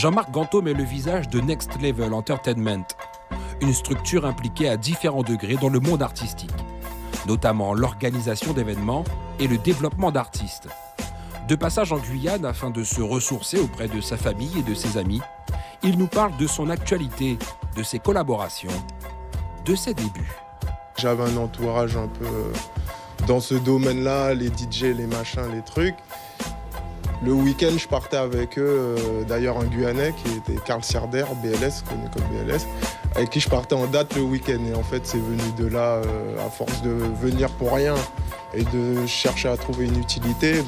Jean-Marc Gantôme est le visage de Next Level Entertainment, une structure impliquée à différents degrés dans le monde artistique, notamment l'organisation d'événements et le développement d'artistes. De passage en Guyane afin de se ressourcer auprès de sa famille et de ses amis, il nous parle de son actualité, de ses collaborations, de ses débuts. J'avais un entourage un peu dans ce domaine-là, les DJ, les machins, les trucs. Le week-end, je partais avec eux, d'ailleurs un Guyanais qui était Karl Sierder, BLS, connu comme BLS, avec qui je partais en date le week-end. Et en fait, c'est venu de là, à force de venir pour rien et de chercher à trouver une utilité,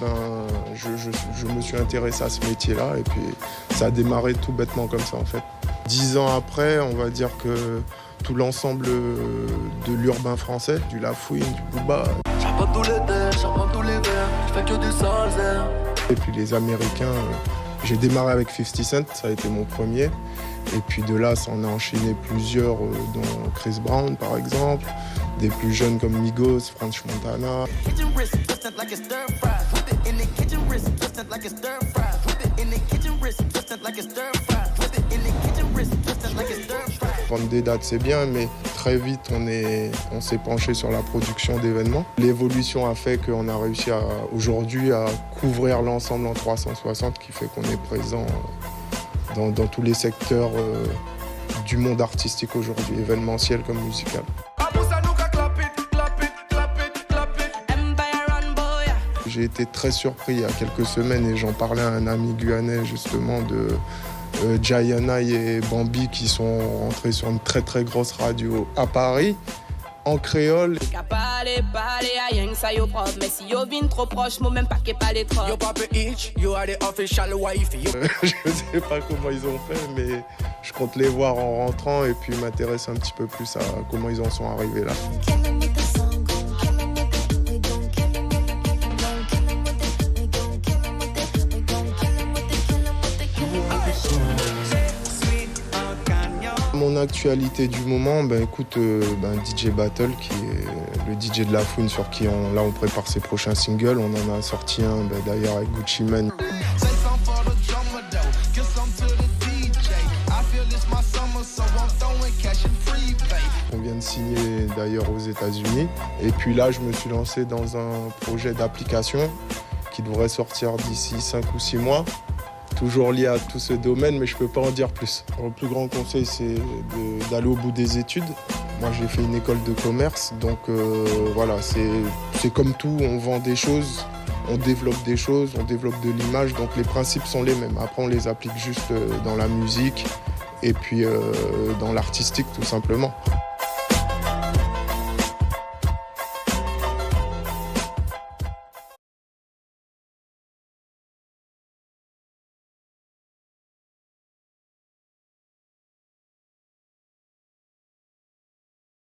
je me suis intéressé à ce métier-là et puis ça a démarré tout bêtement comme ça en fait. 10 ans après, on va dire que tout l'ensemble de l'urbain français, du Lafouine, du Booba. J'arpente tous les terres, j'arpente tous les verres, je fais que du sales air. Et puis les Américains, j'ai démarré avec 50 Cent, ça a été mon premier. Et puis de là, ça en a enchaîné plusieurs, dont Chris Brown par exemple, des plus jeunes comme Migos, French Montana. Prendre des dates, c'est bien, mais très vite, on s'est penché sur la production d'événements. L'évolution a fait qu'on a réussi aujourd'hui à couvrir l'ensemble en 360, qui fait qu'on est présent dans tous les secteurs du monde artistique aujourd'hui, événementiel comme musical. J'ai été très surpris il y a quelques semaines et j'en parlais à un ami guyanais justement de Gianna et Bambi qui sont rentrés sur une très très grosse radio à Paris en créole. Je sais pas comment ils ont fait, mais je compte les voir en rentrant et puis m'intéresser un petit peu plus à comment ils en sont arrivés là. Mon actualité du moment, écoute, DJ Battle qui est le DJ de Lafouine sur qui on prépare ses prochains singles. On en a sorti un d'ailleurs avec Gucci Mane. On vient de signer d'ailleurs aux États-Unis. Et puis là, je me suis lancé dans un projet d'application qui devrait sortir d'ici 5 ou 6 mois. Toujours lié à tout ce domaine, mais je ne peux pas en dire plus. Le plus grand conseil, c'est d'aller au bout des études. Moi, j'ai fait une école de commerce, donc voilà, c'est comme tout, on vend des choses, on développe des choses, on développe de l'image, donc les principes sont les mêmes. Après, on les applique juste dans la musique et puis dans l'artistique, tout simplement.